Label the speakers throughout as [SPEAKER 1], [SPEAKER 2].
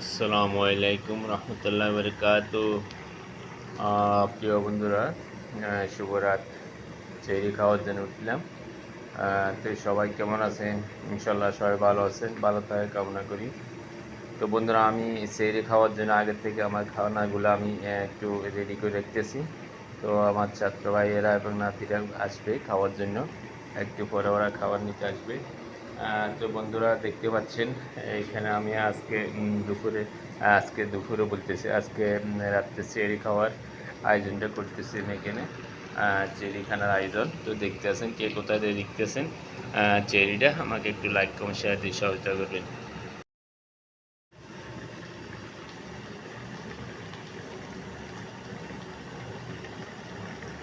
[SPEAKER 1] আসসালামু আলাইকুম রহমতুল্লাহ বরকাত। প্রিয় বন্ধুরা, শুভরাত। চেরি খাওয়ার জন্য উঠলাম। তো সবাই কেমন আছেন? ইনশাল্লাহ সবাই ভালো আছেন, ভালো থাকে কামনা করি। তো বন্ধুরা, আমি চেরি খাওয়ার জন্য আগের থেকে আমার খাওয়ানাগুলো আমি একটু রেডি করে রাখতেছি। তো আমার ছাত্র ভাইয়েরা এবং নাতিরা আসবে খাওয়ার জন্য, একটু পরে ওরা খাবার নিতে আসবে। তো বন্ধুরা, দেখতে পাচ্ছেন এখানে আমি আজকে দুপুরে বলতেছি, আজকে রাত্রে চেরি খাওয়ার আয়োজনটা করতেছি এখানে। চেরি খানার আয়োজন তো দেখতে আছেন, কে কোথায় দেখতেছেন চেরিটা, আমাকে একটু লাইক কমেন্ট শেয়ার দিয়ে সহযোগিতা করবেন।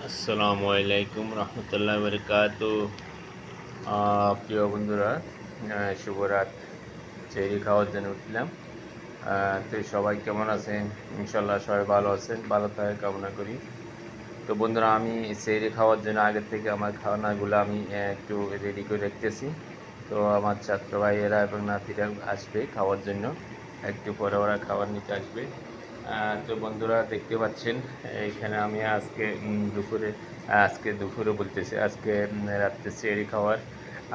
[SPEAKER 1] আসসালামু আলাইকুম রহমতুল্লাহ বরকাত। প্রিয় বন্ধুরা, শুভরাত। চেরি খাওয়ার জন্য উঠলাম। তো সবাই কেমন আছেন? ইনশাল্লাহ সবাই ভালো আছেন, ভালো থাকে কামনা করি। তো বন্ধুরা, আমি চেরি খাওয়ার জন্য আগের থেকে আমার খাওয়ানাগুলো আমি একটু রেডি করে রাখতেছি। তো আমার ছাত্র ভাইয়েরা এবং নাতিরা আসবে খাওয়ার জন্য, একটু পরে ওরা খাবার নিতে আসবে। তো বন্ধুরা, দেখতে পাচ্ছেন এখানে আমি আজকে দুপুরে বলতেছি, আজকে রাত্রে চেরি খাওয়ার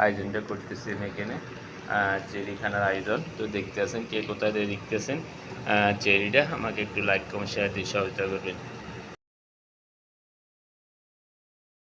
[SPEAKER 1] আয়োজনটা করতেছি এখানে। চেরি খানার আয়োজন তো দেখতে আছেন, কে কোথায় দেখতেছেন চেরিটা, আমাকে একটু লাইক কমেন্ট শেয়ার দিয়ে সহযোগিতা করবেন।